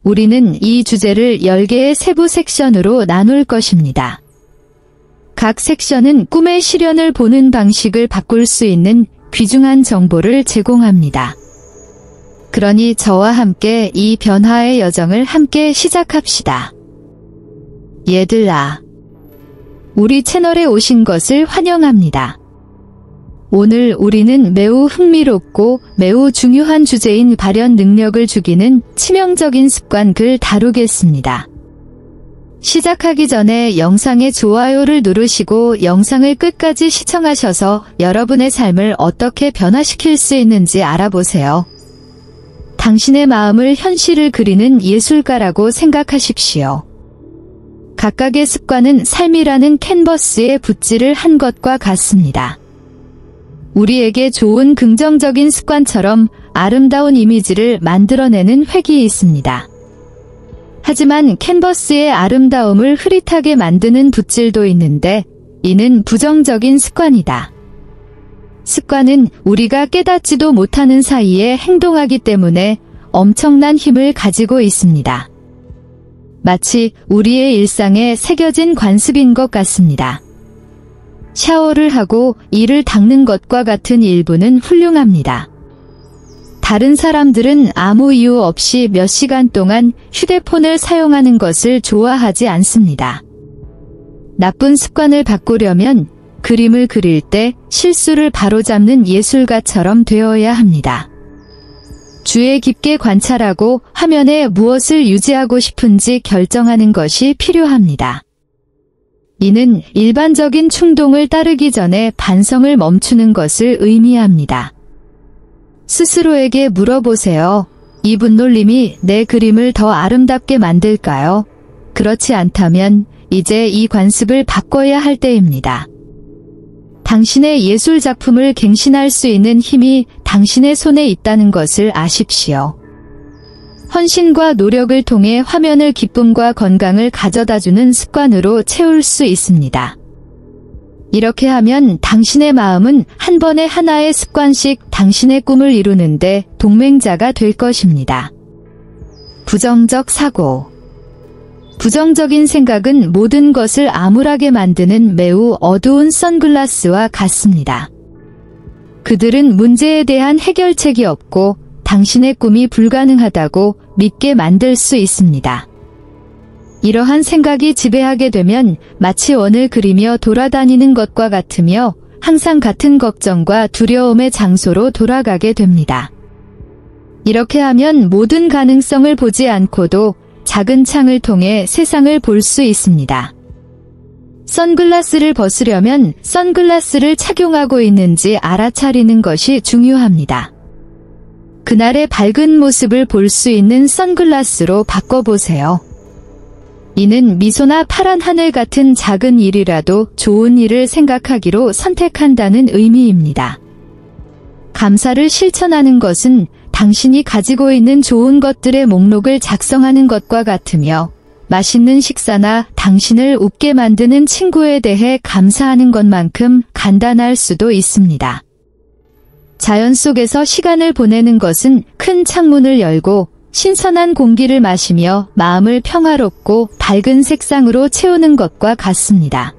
우리는 이 주제를 10개의 세부 섹션으로 나눌 것입니다. 각 섹션은 꿈의 실현을 보는 방식을 바꿀 수 있는 귀중한 정보를 제공합니다. 그러니 저와 함께 이 변화의 여정을 함께 시작합시다. 얘들아, 우리 채널에 오신 것을 환영합니다. 오늘 우리는 매우 흥미롭고 매우 중요한 주제인 발현 능력을 죽이는 치명적인 습관을 다루겠습니다. 시작하기 전에 영상의 좋아요를 누르시고 영상을 끝까지 시청하셔서 여러분의 삶을 어떻게 변화시킬 수 있는지 알아보세요. 당신의 마음을 현실을 그리는 예술가라고 생각하십시오. 각각의 습관은 삶이라는 캔버스에 붓질을 한 것과 같습니다. 우리에게 좋은 긍정적인 습관처럼 아름다운 이미지를 만들어내는 획이 있습니다. 하지만 캔버스의 아름다움을 흐릿하게 만드는 붓질도 있는데 이는 부정적인 습관이다. 습관은 우리가 깨닫지도 못하는 사이에 행동하기 때문에 엄청난 힘을 가지고 있습니다. 마치 우리의 일상에 새겨진 관습인 것 같습니다. 샤워를 하고 이를 닦는 것과 같은 일부는 훌륭합니다. 다른 사람들은 아무 이유 없이 몇 시간 동안 휴대폰을 사용하는 것을 좋아하지 않습니다. 나쁜 습관을 바꾸려면 그림을 그릴 때 실수를 바로잡는 예술가처럼 되어야 합니다. 주의 깊게 관찰하고 화면에 무엇을 유지하고 싶은지 결정하는 것이 필요합니다. 이는 일반적인 충동을 따르기 전에 반성을 멈추는 것을 의미합니다. 스스로에게 물어보세요. 이 분놀림이 내 그림을 더 아름답게 만들까요? 그렇지 않다면 이제 이 관습을 바꿔야 할 때입니다. 당신의 예술 작품을 갱신할 수 있는 힘이 당신의 손에 있다는 것을 아십시오. 헌신과 노력을 통해 화면을 기쁨과 건강을 가져다주는 습관으로 채울 수 있습니다. 이렇게 하면 당신의 마음은 한 번에 하나의 습관씩 당신의 꿈을 이루는데 동맹자가 될 것입니다. 부정적 사고. 부정적인 생각은 모든 것을 암울하게 만드는 매우 어두운 선글라스와 같습니다. 그들은 문제에 대한 해결책이 없고 당신의 꿈이 불가능하다고 믿게 만들 수 있습니다. 이러한 생각이 지배하게 되면 마치 원을 그리며 돌아다니는 것과 같으며 항상 같은 걱정과 두려움의 장소로 돌아가게 됩니다. 이렇게 하면 모든 가능성을 보지 않고도 작은 창을 통해 세상을 볼 수 있습니다. 선글라스를 벗으려면 선글라스를 착용하고 있는지 알아차리는 것이 중요합니다. 그날의 밝은 모습을 볼 수 있는 선글라스로 바꿔보세요. 이는 미소나 파란 하늘 같은 작은 일이라도 좋은 일을 생각하기로 선택한다는 의미입니다. 감사를 실천하는 것은 당신이 가지고 있는 좋은 것들의 목록을 작성하는 것과 같으며 맛있는 식사나 당신을 웃게 만드는 친구에 대해 감사하는 것만큼 간단할 수도 있습니다. 자연 속에서 시간을 보내는 것은 큰 창문을 열고 신선한 공기를 마시며 마음을 평화롭고 밝은 색상으로 채우는 것과 같습니다.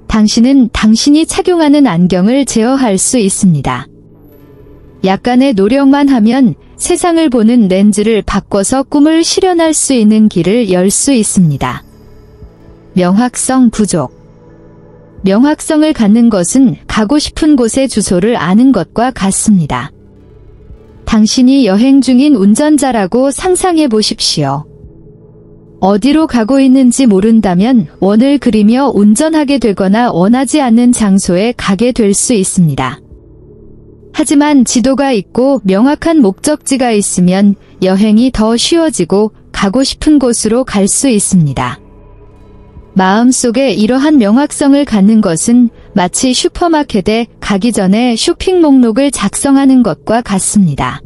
당신은 당신이 착용하는 안경을 제어할 수 있습니다. 약간의 노력만 하면 세상을 보는 렌즈를 바꿔서 꿈을 실현할 수 있는 길을 열 수 있습니다. 명확성 부족. 명확성을 갖는 것은 가고 싶은 곳의 주소를 아는 것과 같습니다. 당신이 여행 중인 운전자라고 상상해 보십시오. 어디로 가고 있는지 모른다면 원을 그리며 운전하게 되거나 원하지 않는 장소에 가게 될 수 있습니다. 하지만 지도가 있고 명확한 목적지가 있으면 여행이 더 쉬워지고 가고 싶은 곳으로 갈 수 있습니다. 마음속에 이러한 명확성을 갖는 것은 마치 슈퍼마켓에 가기 전에 쇼핑 목록을 작성하는 것과 같습니다.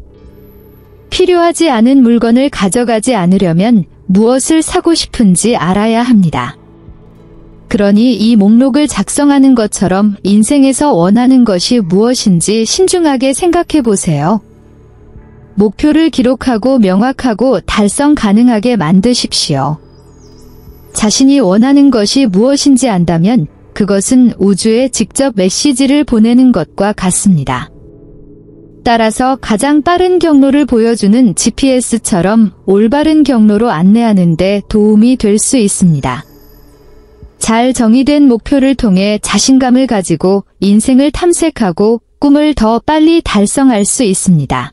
필요하지 않은 물건을 가져가지 않으려면 무엇을 사고 싶은지 알아야 합니다. 그러니 이 목록을 작성하는 것처럼 인생에서 원하는 것이 무엇인지 신중하게 생각해 보세요. 목표를 기록하고 명확하고 달성 가능하게 만드십시오. 자신이 원하는 것이 무엇인지 안다면 그것은 우주에 직접 메시지를 보내는 것과 같습니다. 따라서 가장 빠른 경로를 보여주는 GPS처럼 올바른 경로로 안내하는 데 도움이 될 수 있습니다. 잘 정의된 목표를 통해 자신감을 가지고 인생을 탐색하고 꿈을 더 빨리 달성할 수 있습니다.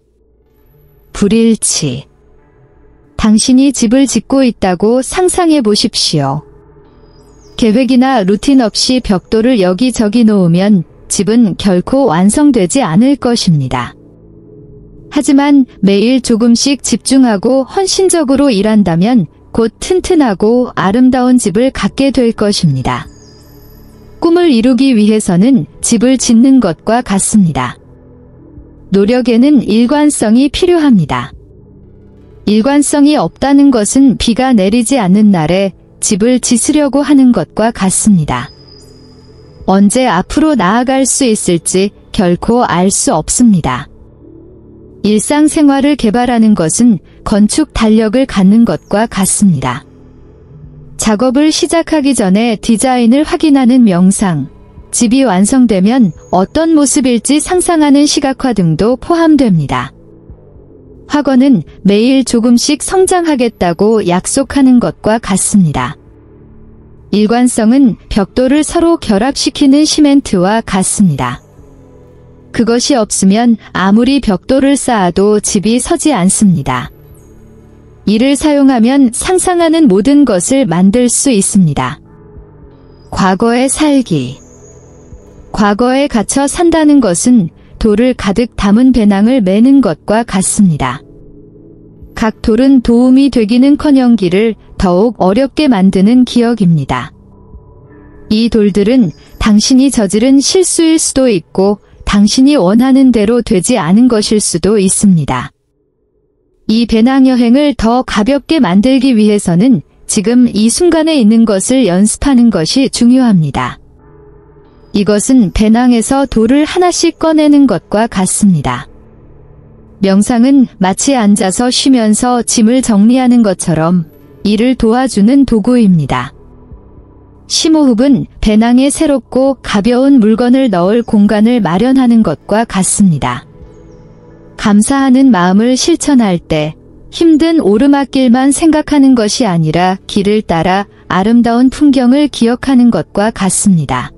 불일치. 당신이 집을 짓고 있다고 상상해 보십시오. 계획이나 루틴 없이 벽돌을 여기저기 놓으면 집은 결코 완성되지 않을 것입니다. 하지만 매일 조금씩 집중하고 헌신적으로 일한다면 곧 튼튼하고 아름다운 집을 갖게 될 것입니다. 꿈을 이루기 위해서는 집을 짓는 것과 같습니다. 노력에는 일관성이 필요합니다. 일관성이 없다는 것은 비가 내리지 않는 날에 집을 짓으려고 하는 것과 같습니다. 언제 앞으로 나아갈 수 있을지 결코 알 수 없습니다. 일상생활을 개발하는 것은 건축 달력을 갖는 것과 같습니다. 작업을 시작하기 전에 디자인을 확인하는 명상, 집이 완성되면 어떤 모습일지 상상하는 시각화 등도 포함됩니다. 학원은 매일 조금씩 성장하겠다고 약속하는 것과 같습니다. 일관성은 벽돌을 서로 결합시키는 시멘트와 같습니다. 그것이 없으면 아무리 벽돌을 쌓아도 집이 서지 않습니다. 이를 사용하면 상상하는 모든 것을 만들 수 있습니다. 과거에 살기. 과거에 갇혀 산다는 것은 돌을 가득 담은 배낭을 매는 것과 같습니다. 각 돌은 도움이 되기는커녕 길을 더욱 어렵게 만드는 기억입니다. 이 돌들은 당신이 저지른 실수일 수도 있고 당신이 원하는 대로 되지 않은 것일 수도 있습니다. 이 배낭 여행을 더 가볍게 만들기 위해서는 지금 이 순간에 있는 것을 연습하는 것이 중요합니다. 이것은 배낭에서 돌을 하나씩 꺼내는 것과 같습니다. 명상은 마치 앉아서 쉬면서 짐을 정리하는 것처럼 이를 도와주는 도구입니다. 심호흡은 배낭에 새롭고 가벼운 물건을 넣을 공간을 마련하는 것과 같습니다. 감사하는 마음을 실천할 때 힘든 오르막길만 생각하는 것이 아니라 길을 따라 아름다운 풍경을 기억하는 것과 같습니다.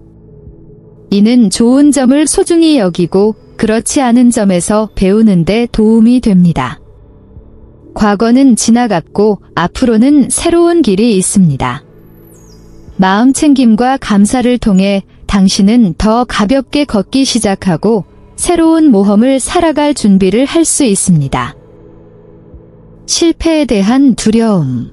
이는 좋은 점을 소중히 여기고 그렇지 않은 점에서 배우는 데 도움이 됩니다. 과거는 지나갔고 앞으로는 새로운 길이 있습니다. 마음 챙김과 감사를 통해 당신은 더 가볍게 걷기 시작하고 새로운 모험을 살아갈 준비를 할 수 있습니다. 실패에 대한 두려움.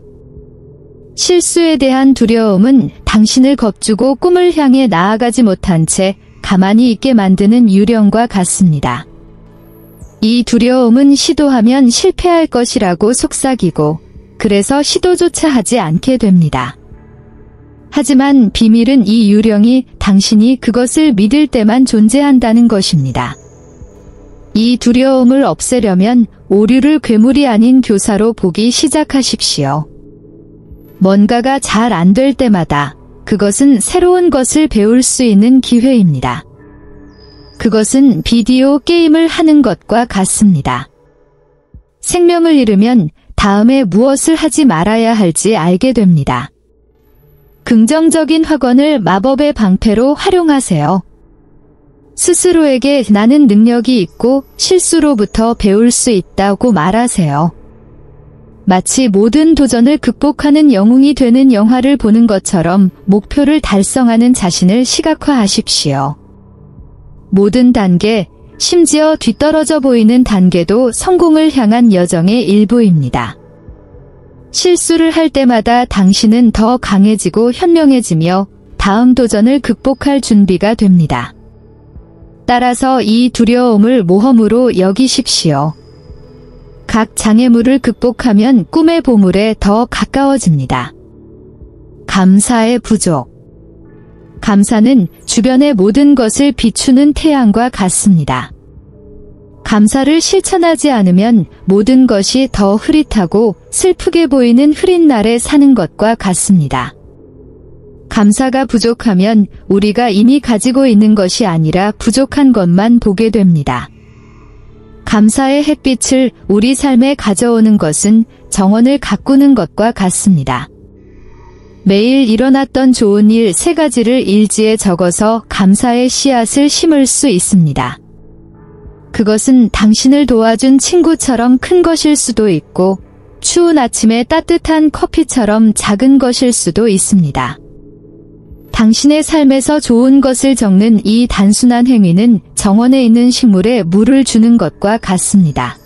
실수에 대한 두려움은 당신을 겁주고 꿈을 향해 나아가지 못한 채 가만히 있게 만드는 유령과 같습니다. 이 두려움은 시도하면 실패할 것이라고 속삭이고 그래서 시도조차 하지 않게 됩니다. 하지만 비밀은 이 유령이 당신이 그것을 믿을 때만 존재한다는 것입니다. 이 두려움을 없애려면 오류를 괴물이 아닌 교사로 보기 시작하십시오. 뭔가가 잘 안 될 때마다 그것은 새로운 것을 배울 수 있는 기회입니다. 그것은 비디오 게임을 하는 것과 같습니다. 생명을 잃으면 다음에 무엇을 하지 말아야 할지 알게 됩니다. 긍정적인 확언을 마법의 방패로 활용하세요. 스스로에게 나는 능력이 있고 실수로부터 배울 수 있다고 말하세요. 마치 모든 도전을 극복하는 영웅이 되는 영화를 보는 것처럼 목표를 달성하는 자신을 시각화하십시오. 모든 단계, 심지어 뒤떨어져 보이는 단계도 성공을 향한 여정의 일부입니다. 실수를 할 때마다 당신은 더 강해지고 현명해지며 다음 도전을 극복할 준비가 됩니다. 따라서 이 두려움을 모험으로 여기십시오. 각 장애물을 극복하면 꿈의 보물에 더 가까워집니다. 감사의 부족. 감사는 주변의 모든 것을 비추는 태양과 같습니다. 감사를 실천하지 않으면 모든 것이 더 흐릿하고 슬프게 보이는 흐린 날에 사는 것과 같습니다. 감사가 부족하면 우리가 이미 가지고 있는 것이 아니라 부족한 것만 보게 됩니다. 감사의 햇빛을 우리 삶에 가져오는 것은 정원을 가꾸는 것과 같습니다. 매일 일어났던 좋은 일 3가지를 일지에 적어서 감사의 씨앗을 심을 수 있습니다. 그것은 당신을 도와준 친구처럼 큰 것일 수도 있고 추운 아침에 따뜻한 커피처럼 작은 것일 수도 있습니다. 당신의 삶에서 좋은 것을 적는 이 단순한 행위는 정원에 있는 식물에 물을 주는 것과 같습니다.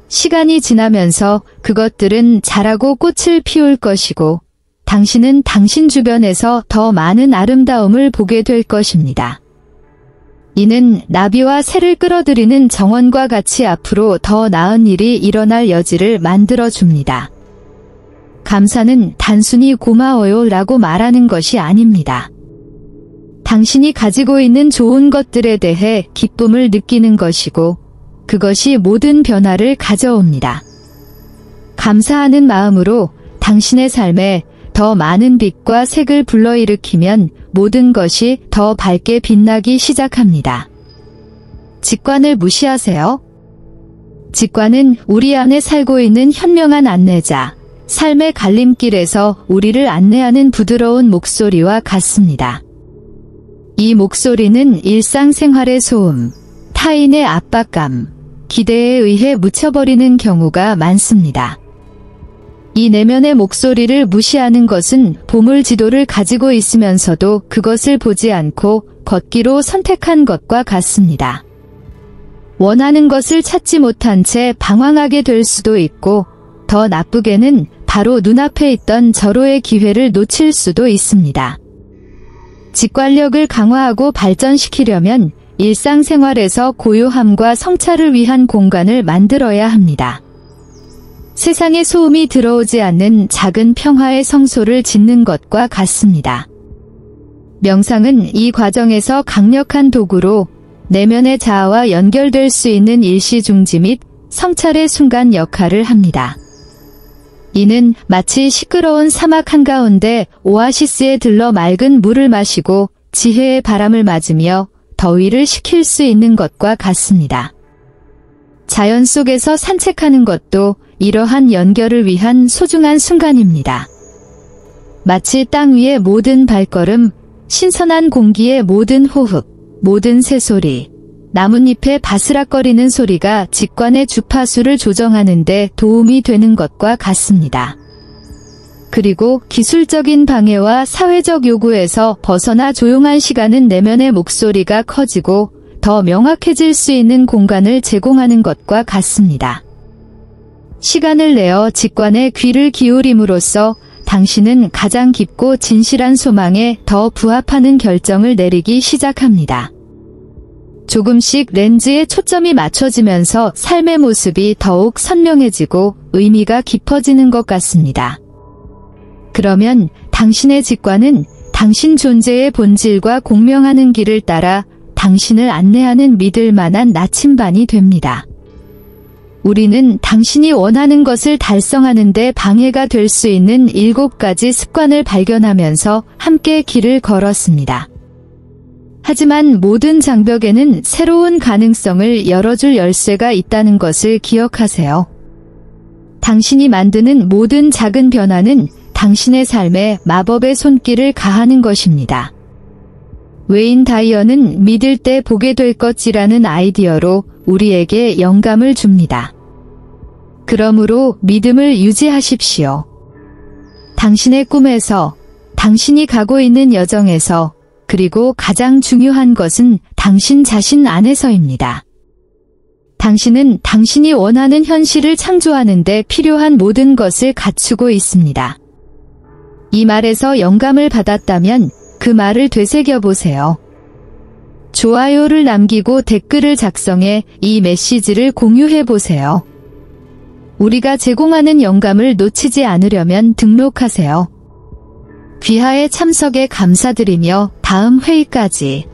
시간이 지나면서 그것들은 자라고 꽃을 피울 것이고 당신은 당신 주변에서 더 많은 아름다움을 보게 될 것입니다. 이는 나비와 새를 끌어들이는 정원과 같이 앞으로 더 나은 일이 일어날 여지를 만들어줍니다. 감사는 단순히 고마워요 라고 말하는 것이 아닙니다. 당신이 가지고 있는 좋은 것들에 대해 기쁨을 느끼는 것이고 그것이 모든 변화를 가져옵니다. 감사하는 마음으로 당신의 삶에 더 많은 빛과 색을 불러일으키면 모든 것이 더 밝게 빛나기 시작합니다. 직관을 무시하세요? 직관은 우리 안에 살고 있는 현명한 안내자, 삶의 갈림길에서 우리를 안내하는 부드러운 목소리와 같습니다. 이 목소리는 일상생활의 소음, 타인의 압박감, 기대에 의해 묻혀버리는 경우가 많습니다. 이 내면의 목소리를 무시하는 것은 보물 지도를 가지고 있으면서도 그것을 보지 않고 걷기로 선택한 것과 같습니다. 원하는 것을 찾지 못한 채 방황하게 될 수도 있고 더 나쁘게는 바로 눈앞에 있던 절호의 기회를 놓칠 수도 있습니다. 직관력을 강화하고 발전시키려면 일상생활에서 고요함과 성찰을 위한 공간을 만들어야 합니다. 세상의 소음이 들어오지 않는 작은 평화의 성소를 짓는 것과 같습니다. 명상은 이 과정에서 강력한 도구로 내면의 자아와 연결될 수 있는 일시중지 및 성찰의 순간 역할을 합니다. 이는 마치 시끄러운 사막 한가운데 오아시스에 들러 맑은 물을 마시고 지혜의 바람을 맞으며 더위를 식힐 수 있는 것과 같습니다. 자연 속에서 산책하는 것도 이러한 연결을 위한 소중한 순간입니다. 마치 땅 위의 모든 발걸음, 신선한 공기의 모든 호흡, 모든 새소리, 나뭇잎의 바스락거리는 소리가 직관의 주파수를 조정하는 데 도움이 되는 것과 같습니다. 그리고 기술적인 방해와 사회적 요구에서 벗어나 조용한 시간은 내면의 목소리가 커지고 더 명확해질 수 있는 공간을 제공하는 것과 같습니다. 시간을 내어 직관에 귀를 기울임으로써 당신은 가장 깊고 진실한 소망에 더 부합하는 결정을 내리기 시작합니다. 조금씩 렌즈에 초점이 맞춰지면서 삶의 모습이 더욱 선명해지고 의미가 깊어지는 것 같습니다. 그러면 당신의 직관은 당신 존재의 본질과 공명하는 길을 따라 당신을 안내하는 믿을 만한 나침반이 됩니다. 우리는 당신이 원하는 것을 달성하는 데 방해가 될 수 있는 7가지 습관을 발견하면서 함께 길을 걸었습니다. 하지만 모든 장벽에는 새로운 가능성을 열어줄 열쇠가 있다는 것을 기억하세요. 당신이 만드는 모든 작은 변화는 당신의 삶에 마법의 손길을 가하는 것입니다. 웨인 다이어는 믿을 때 보게 될 것이라는 아이디어로 우리에게 영감을 줍니다. 그러므로 믿음을 유지하십시오. 당신의 꿈에서, 당신이 가고 있는 여정에서, 그리고 가장 중요한 것은 당신 자신 안에서입니다. 당신은 당신이 원하는 현실을 창조하는 데 필요한 모든 것을 갖추고 있습니다. 이 말에서 영감을 받았다면 그 말을 되새겨보세요. 좋아요를 남기고 댓글을 작성해 이 메시지를 공유해보세요. 우리가 제공하는 영감을 놓치지 않으려면 등록하세요. 귀하의 참석에 감사드리며 다음 회의까지